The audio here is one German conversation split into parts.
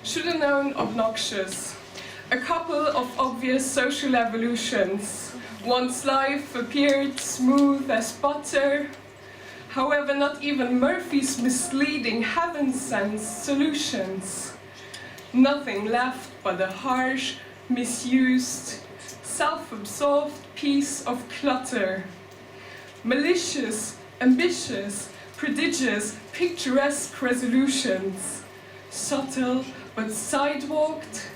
should have known obnoxious. A couple of obvious social evolutions. One's life appeared smooth as butter. However, not even Murphy's misleading heaven-sent solutions. Nothing left but a harsh, misused, self-absorbed piece of clutter. Malicious, ambitious, prodigious, picturesque resolutions. Subtle but sidewalked,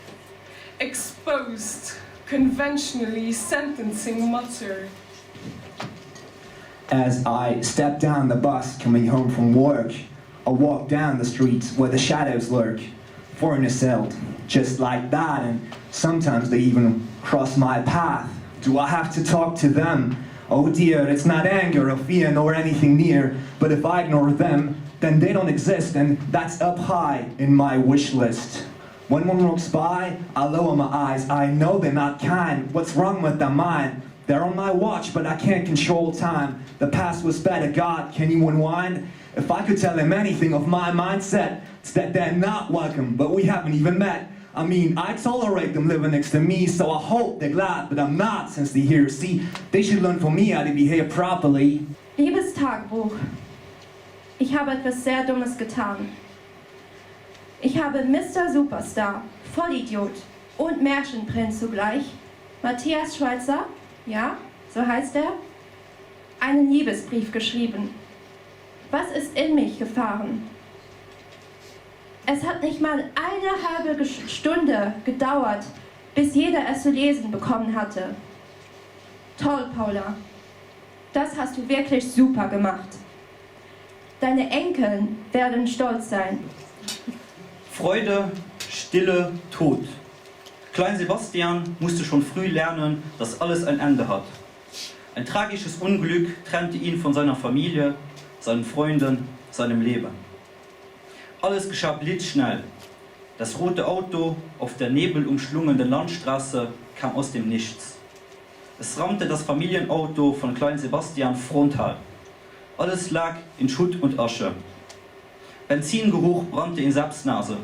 exposed, conventionally sentencing mutter. As I step down the bus coming home from work, I walk down the streets where the shadows lurk, foreigners sailed, just like that, and sometimes they even cross my path. Do I have to talk to them? Oh dear, it's not anger or fear nor anything near, but if I ignore them, then they don't exist, and that's up high in my wish list. When one walks by, I lower my eyes. I know they're not kind. What's wrong with their mind? They're on my watch, but I can't control time. The past was better, God, can you unwind? If I could tell them anything of my mindset, it's that they're not welcome, but we haven't even met. I mean, I tolerate them living next to me, so I hope they're glad, but I'm not since they're here. See, they should learn from me how to behave properly. Liebes Tagebuch, ich habe etwas sehr Dummes getan. Ich habe Mr. Superstar, Vollidiot und Märchenprinz zugleich, Matthias Schweitzer, ja, so heißt er, einen Liebesbrief geschrieben. Was ist in mich gefahren? Es hat nicht mal eine halbe Stunde gedauert, bis jeder es zu lesen bekommen hatte. Toll, Paula. Das hast du wirklich super gemacht. Deine Enkel werden stolz sein. Freude, Stille, Tod. Klein Sebastian musste schon früh lernen, dass alles ein Ende hat. Ein tragisches Unglück trennte ihn von seiner Familie, seinen Freunden, seinem Leben. Alles geschah blitzschnell. Das rote Auto auf der nebelumschlungenen Landstraße kam aus dem Nichts. Es rammte das Familienauto von Klein Sebastian frontal. Alles lag in Schutt und Asche. Benzingeruch brannte in Sepps Nase.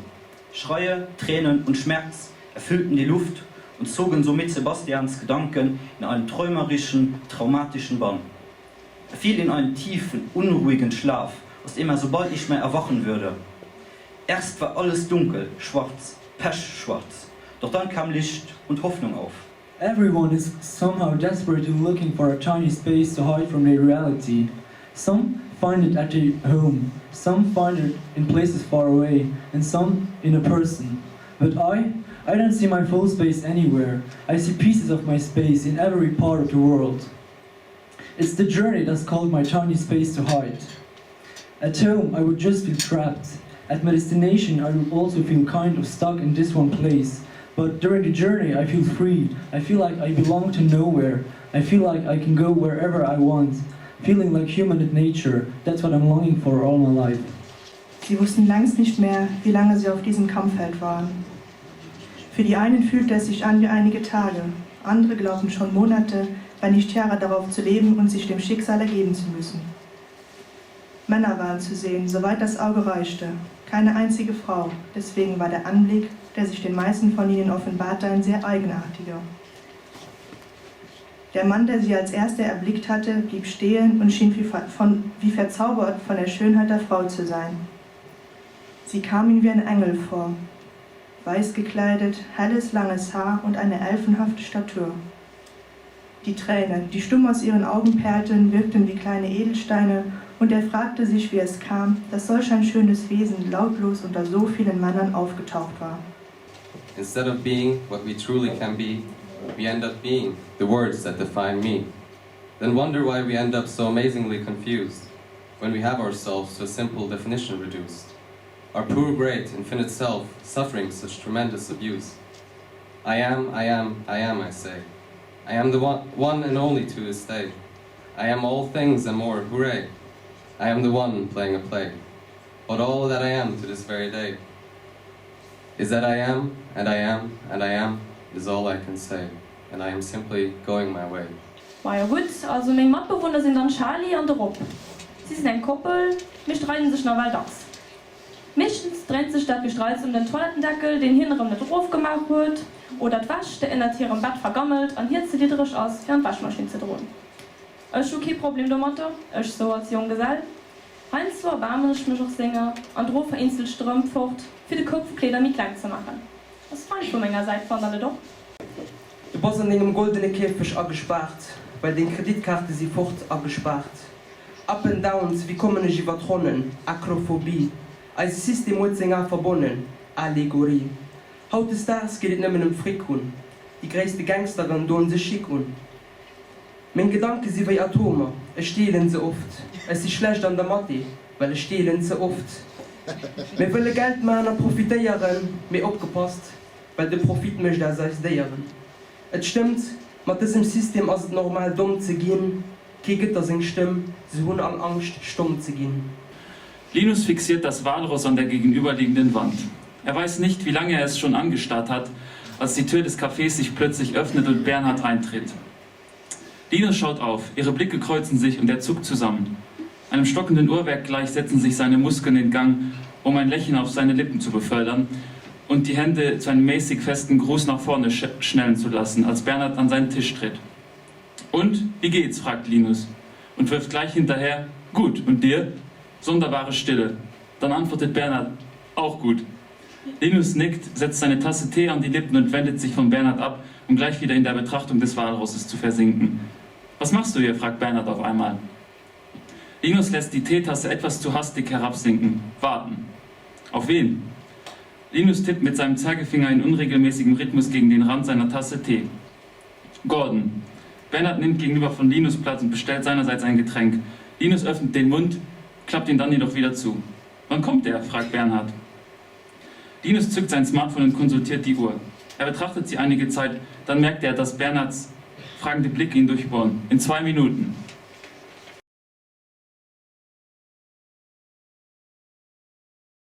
Schreie, Tränen und Schmerz erfüllten die Luft und zogen somit Sebastians Gedanken in einen träumerischen, traumatischen Bann. Er fiel in einen tiefen, unruhigen Schlaf, aus dem er so bald nicht mehr erwachen würde. Erst war alles dunkel, schwarz, pechschwarz. Doch dann kam Licht und Hoffnung auf. Everyone is somehow desperately looking for a tiny space to hide from their reality. Some find it at their home, some find it in places far away, and some in a person. But I don't see my full space anywhere. I see pieces of my space in every part of the world. It's the journey that's called my tiny space to hide. At home, I would just feel trapped. At my destination, I would also feel kind of stuck in this one place. But during the journey, I feel free. I feel like I belong to nowhere. I feel like I can go wherever I want. Feeling like human in nature, that's what I'm longing for all my life. Sie wussten längst nicht mehr, wie lange sie auf diesem Kampffeld waren. Für die einen fühlte es sich an wie einige Tage, andere glaubten schon Monate, wenn nicht Jahre darauf zu leben und sich dem Schicksal ergeben zu müssen. Männer waren zu sehen, soweit das Auge reichte, keine einzige Frau, deswegen war der Anblick, der sich den meisten von ihnen offenbarte, ein sehr eigenartiger. Der Mann, der sie als erster erblickt hatte, blieb stehen und schien wie verzaubert von der Schönheit der Frau zu sein. Sie kam ihm wie ein Engel vor, weiß gekleidet, helles, langes Haar und eine elfenhafte Statur. Die Tränen, die stumm aus ihren Augen perlten, wirkten wie kleine Edelsteine, und er fragte sich, wie es kam, dass solch ein schönes Wesen lautlos unter so vielen Männern aufgetaucht war. Instead of being what we truly can be, we end up being the words that define me. Then wonder why we end up so amazingly confused, when we have ourselves to a simple definition reduced. Our poor, great, infinite self, suffering such tremendous abuse. I am, I say. I am the one and only to this day. I am all things and more, hooray. I am the one playing a play. But all that I am to this very day is that I am, and I am, and I am, is all I can say. And I am simply going my way. Ja gut, also meine Mitbewohner sind dann Charlie und Rob. Sie sind ein Koppel, wir streiten sich noch mal das. Meistens dreht sich das Gestreuz um den Toilettendeckel, den hinterem nicht drauf gemacht wird, oder das Wasch, der in ihrem Bett vergammelt, und hier zieht die drisch aus, für eine Waschmaschine zu drohen. Ich habe kein Problem damit, ich so als Junggesell. Heinz so erbarme ich mich auch singen und drohe vereinzelt Ström fort, für die Kopfkleider mit klein zu machen. Das fand ich von meiner Seite von alle doch. Du bist an dem goldenen Käfig angespart, weil den Kreditkarte sie fort angespart. Up and Downs wie kommende Givatronen, Akrophobie, als System mit Sänger verbunden, Allegorie. Heute Stars geht es nicht mehr um Frikun, die größte Gangsterin tun sie schick un. Mein Gedanken sind wie Atome, es stehlen sie oft. Es ist schlecht an der Mathe, weil es stehlen sie oft. Wir wollen Geld machen und profitieren, mir abgepasst, weil der Profit möchte das als deren. Es stimmt, mit diesem System ist es normal dumm zu gehen, kriegt das in Stimme, sie haben an Angst, stumm zu gehen. Linus fixiert das Walross an der gegenüberliegenden Wand. Er weiß nicht, wie lange er es schon angestarrt hat, als die Tür des Cafés sich plötzlich öffnet und Bernhard eintritt. Linus schaut auf, ihre Blicke kreuzen sich und er zuckt zusammen. Einem stockenden Uhrwerk gleich setzen sich seine Muskeln in Gang, um ein Lächeln auf seine Lippen zu befördern und die Hände zu einem mäßig festen Gruß nach vorne schnellen zu lassen, als Bernhard an seinen Tisch tritt. Und, wie geht's? Fragt Linus und wirft gleich hinterher, gut, und dir? Sonderbare Stille. Dann antwortet Bernhard, auch gut. Linus nickt, setzt seine Tasse Tee an die Lippen und wendet sich von Bernhard ab, um gleich wieder in der Betrachtung des Walrosses zu versinken. Was machst du hier? Fragt Bernhard auf einmal. Linus lässt die Teetasse etwas zu hastig herabsinken. Warten. Auf wen? Linus tippt mit seinem Zeigefinger in unregelmäßigem Rhythmus gegen den Rand seiner Tasse Tee. Gordon. Bernhard nimmt gegenüber von Linus Platz und bestellt seinerseits ein Getränk. Linus öffnet den Mund, klappt ihn dann jedoch wieder zu. Wann kommt er? Fragt Bernhard. Linus zückt sein Smartphone und konsultiert die Uhr. Er betrachtet sie einige Zeit, dann merkt er, dass Bernhards fragende Blicke ihn durchbohren. In 2 Minuten.